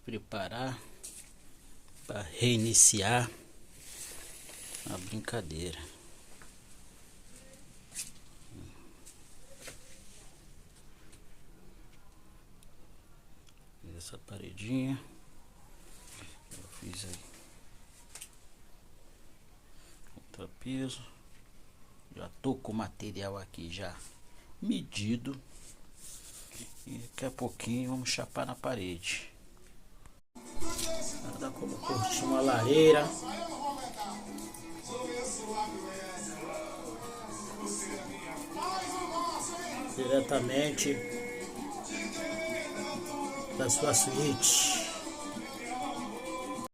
preparar para reiniciar a brincadeira. Fiz essa paredinha, eu fiz aí contrapeso, já tô com o material aqui já medido e daqui a pouquinho vamos chapar na parede. Nada como curtir uma lareira, diretamente da sua suíte.